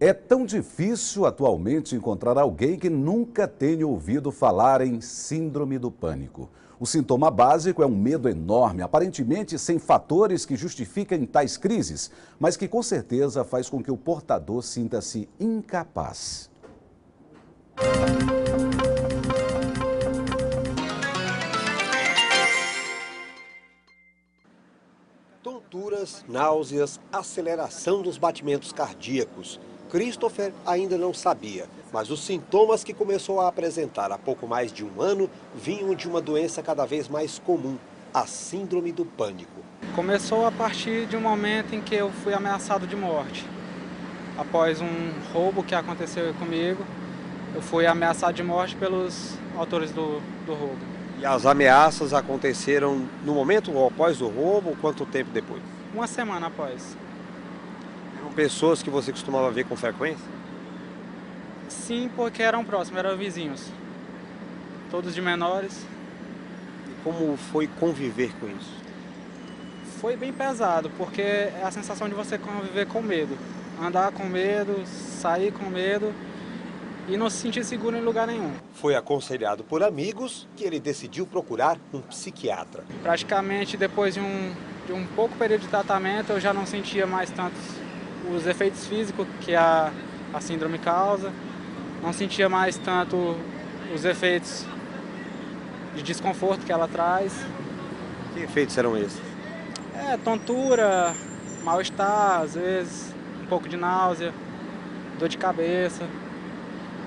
É tão difícil atualmente encontrar alguém que nunca tenha ouvido falar em síndrome do pânico. O sintoma básico é um medo enorme, aparentemente sem fatores que justifiquem tais crises, mas que com certeza faz com que o portador sinta-se incapaz. Tonturas, náuseas, aceleração dos batimentos cardíacos. Christopher ainda não sabia, mas os sintomas que começou a apresentar há pouco mais de um ano vinham de uma doença cada vez mais comum, a síndrome do pânico. Começou a partir de um momento em que eu fui ameaçado de morte. Após um roubo que aconteceu comigo, eu fui ameaçado de morte pelos autores do roubo. E as ameaças aconteceram no momento ou após o roubo, quanto tempo depois? Uma semana após. Eram pessoas que você costumava ver com frequência? Sim, porque eram próximos, eram vizinhos. Todos de menores. E como foi conviver com isso? Foi bem pesado, porque é a sensação de você conviver com medo. Andar com medo, sair com medo e não se sentir seguro em lugar nenhum. Foi aconselhado por amigos que ele decidiu procurar um psiquiatra. Praticamente depois de um pouco período de tratamento, eu já não sentia mais tanto os efeitos físicos que a síndrome causa, não sentia mais tanto os efeitos de desconforto que ela traz. Que efeitos eram esses? Tontura, mal-estar, às vezes, um pouco de náusea, dor de cabeça.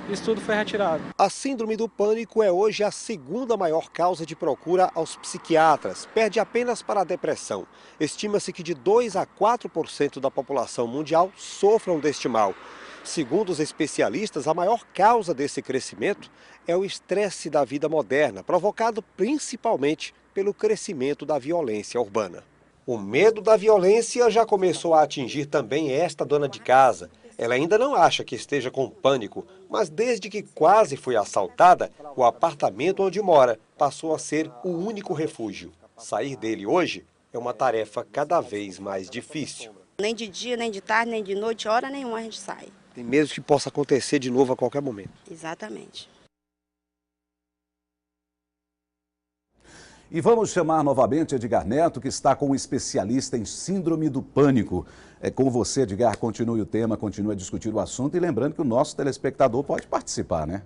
Isso tudo foi retirado. A síndrome do pânico é hoje a segunda maior causa de procura aos psiquiatras, perde apenas para a depressão. Estima-se que de 2 a 4% da população mundial sofram deste mal. Segundo os especialistas, a maior causa desse crescimento é o estresse da vida moderna, provocado principalmente pelo crescimento da violência urbana. O medo da violência já começou a atingir também esta dona de casa. Ela ainda não acha que esteja com pânico, mas desde que quase foi assaltada, o apartamento onde mora passou a ser o único refúgio. Sair dele hoje é uma tarefa cada vez mais difícil. Nem de dia, nem de tarde, nem de noite, hora nenhuma a gente sai. Tem medo que possa acontecer de novo a qualquer momento. Exatamente. E vamos chamar novamente Edgar Neto, que está com um especialista em síndrome do pânico. É com você, Edgar, continue o tema, continue a discutir o assunto e lembrando que o nosso telespectador pode participar, né?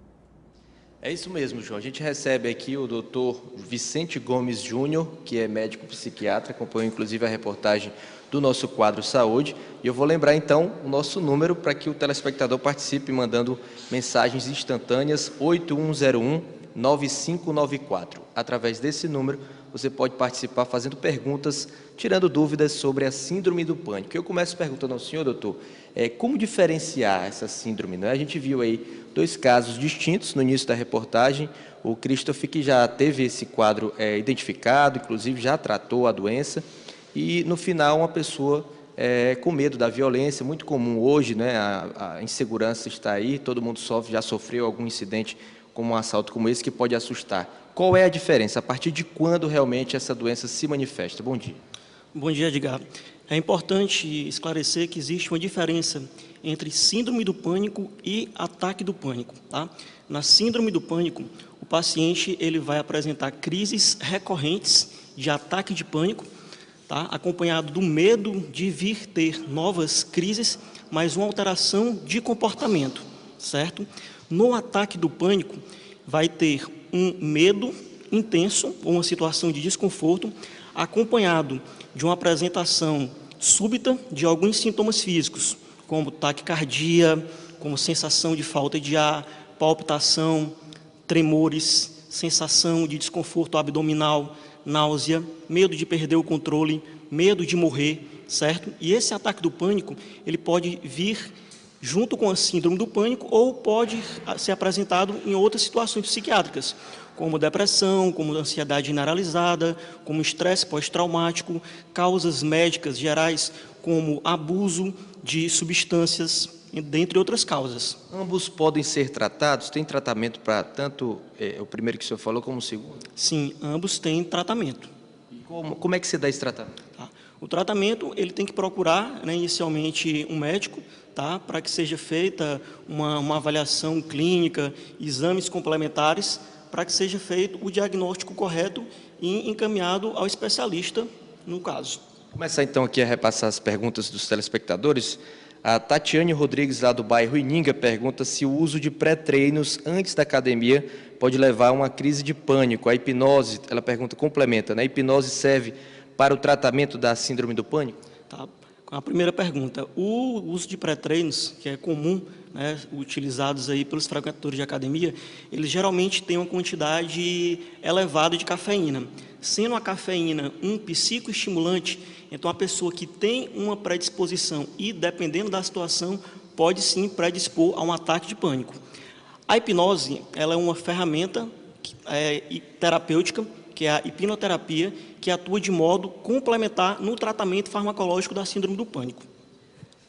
É isso mesmo, João. A gente recebe aqui o doutor Vicente Gomes Júnior, que é médico psiquiatra, acompanhou inclusive a reportagem do nosso quadro Saúde. E eu vou lembrar então o nosso número para que o telespectador participe mandando mensagens instantâneas 8101-9594. Através desse número, você pode participar fazendo perguntas, tirando dúvidas sobre a síndrome do pânico. Eu começo perguntando ao senhor, doutor, como diferenciar essa síndrome, né? A gente viu aí 2 casos distintos no início da reportagem. O Christopher, que já teve esse quadro identificado, inclusive já tratou a doença, e no final uma pessoa com medo da violência, muito comum hoje, né? A insegurança está aí, todo mundo sofre, já sofreu algum incidente como um assalto como esse que pode assustar. Qual é a diferença? A partir de quando realmente essa doença se manifesta? Bom dia. Bom dia, Edgar. É importante esclarecer que existe uma diferença entre síndrome do pânico e ataque do pânico. Tá? Na síndrome do pânico, o paciente ele vai apresentar crises recorrentes de ataque de pânico, tá? Acompanhado do medo de vir ter novas crises, mas uma alteração de comportamento, certo? No ataque do pânico, vai ter um medo intenso ou uma situação de desconforto, acompanhado de uma apresentação súbita de alguns sintomas físicos, como taquicardia, como sensação de falta de ar, palpitação, tremores, sensação de desconforto abdominal, náusea, medo de perder o controle, medo de morrer, certo? E esse ataque do pânico, ele pode vir junto com a síndrome do pânico ou pode ser apresentado em outras situações psiquiátricas, como depressão, como ansiedade generalizada, como estresse pós-traumático, causas médicas gerais como abuso de substâncias, dentre outras causas. Ambos podem ser tratados? Tem tratamento para tanto o primeiro que o senhor falou como o segundo? Sim, ambos têm tratamento. E como é que se dá esse tratamento? Tá. O tratamento ele tem que procurar, né, inicialmente um médico, tá? Para que seja feita uma avaliação clínica, exames complementares, para que seja feito o diagnóstico correto e encaminhado ao especialista no caso. Vou começar então aqui a repassar as perguntas dos telespectadores. A Tatiane Rodrigues, lá do bairro Ininga, pergunta se o uso de pré-treinos antes da academia pode levar a uma crise de pânico. A hipnose, ela pergunta, complementa, né? A hipnose serve para o tratamento da síndrome do pânico? Tá. A primeira pergunta, o uso de pré-treinos, que é comum, né, utilizados aí pelos frequentadores de academia, eles geralmente têm uma quantidade elevada de cafeína. Sendo a cafeína um psicoestimulante, então a pessoa que tem uma predisposição e, dependendo da situação, pode sim predispor a um ataque de pânico. A hipnose, ela é uma ferramenta terapêutica, que é a hipnoterapia, que atua de modo complementar no tratamento farmacológico da síndrome do pânico.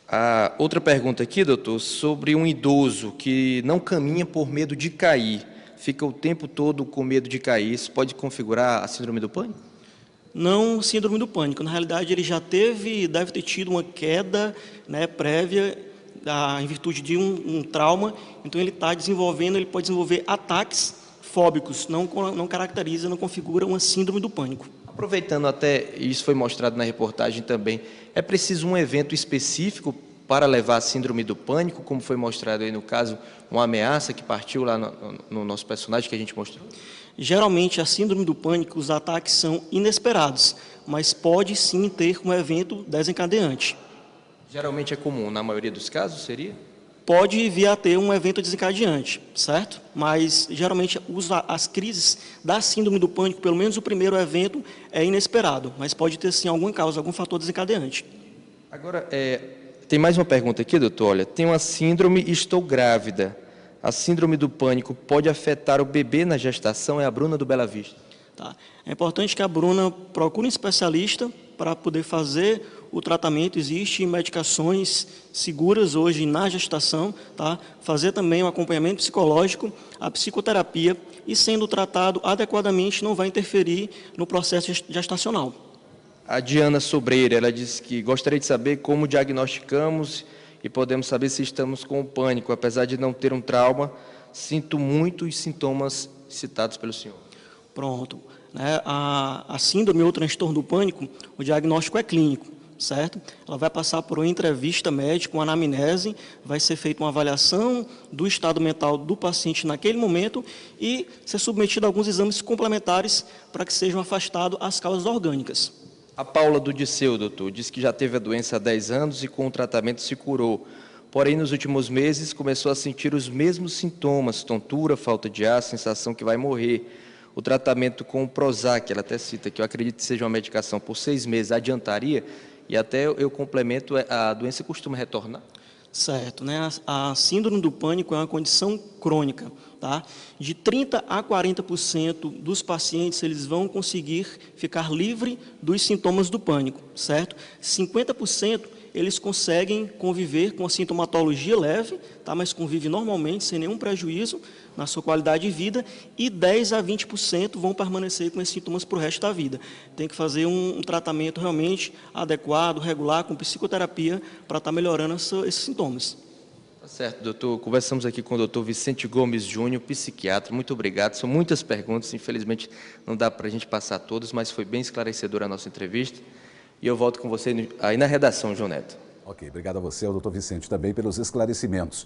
A outra pergunta aqui, doutor, sobre um idoso que não caminha por medo de cair, fica o tempo todo com medo de cair, isso pode configurar a síndrome do pânico? Não síndrome do pânico, na realidade ele já deve ter tido uma queda, né, prévia, em virtude de um trauma, então ele pode desenvolver ataques fóbicos, não caracteriza, não configura uma síndrome do pânico. Aproveitando até, isso foi mostrado na reportagem também, é preciso um evento específico para levar a síndrome do pânico, como foi mostrado aí no caso, uma ameaça que partiu lá no nosso personagem que a gente mostrou? Geralmente, a síndrome do pânico, os ataques são inesperados, mas pode sim ter um evento desencadeante. Geralmente é comum, na maioria dos casos, seria? Pode vir a ter um evento desencadeante, certo? Mas, geralmente, as crises da síndrome do pânico, pelo menos o primeiro evento, é inesperado, mas pode ter, sim, alguma causa, algum fator desencadeante. Agora, tem mais uma pergunta aqui, doutor. Olha, tem uma síndrome e estou grávida. A síndrome do pânico pode afetar o bebê na gestação? É a Bruna do Bela Vista. Tá. É importante que a Bruna procure um especialista para poder fazer o tratamento. Existem medicações seguras hoje na gestação, tá? Fazer também um acompanhamento psicológico, a psicoterapia, e sendo tratado adequadamente não vai interferir no processo gestacional. A Diana Sobreira, ela disse que gostaria de saber como diagnosticamos e podemos saber se estamos com o pânico. Apesar de não ter um trauma, sinto muito os sintomas citados pelo senhor. Pronto. Né? A síndrome ou transtorno do pânico, o diagnóstico é clínico, certo? Ela vai passar por uma entrevista médica, uma anamnese, vai ser feita uma avaliação do estado mental do paciente naquele momento e ser submetido a alguns exames complementares para que sejam afastadas as causas orgânicas. A Paula do Disseu, doutor, diz que já teve a doença há 10 anos e com o tratamento se curou. Porém, nos últimos meses, começou a sentir os mesmos sintomas, tontura, falta de ar, sensação que vai morrer. O tratamento com o Prozac, ela até cita que eu acredito que seja uma medicação por 6 meses, adiantaria? E até eu complemento, a doença costuma retornar? Certo, né? A síndrome do pânico é uma condição crônica, tá? De 30% a 40% dos pacientes, eles vão conseguir ficar livre dos sintomas do pânico, certo? 50% eles conseguem conviver com a sintomatologia leve, tá? Mas convive normalmente, sem nenhum prejuízo na sua qualidade de vida, e 10% a 20% vão permanecer com esses sintomas para o resto da vida. Tem que fazer um tratamento realmente adequado, regular, com psicoterapia, para estar melhorando esses sintomas. Tá certo, doutor. Conversamos aqui com o doutor Vicente Gomes Júnior, psiquiatra. Muito obrigado. São muitas perguntas, infelizmente não dá para a gente passar todas, mas foi bem esclarecedora a nossa entrevista. E eu volto com você aí na redação, João Neto. Ok, obrigado a você, ao doutor Vicente, também pelos esclarecimentos.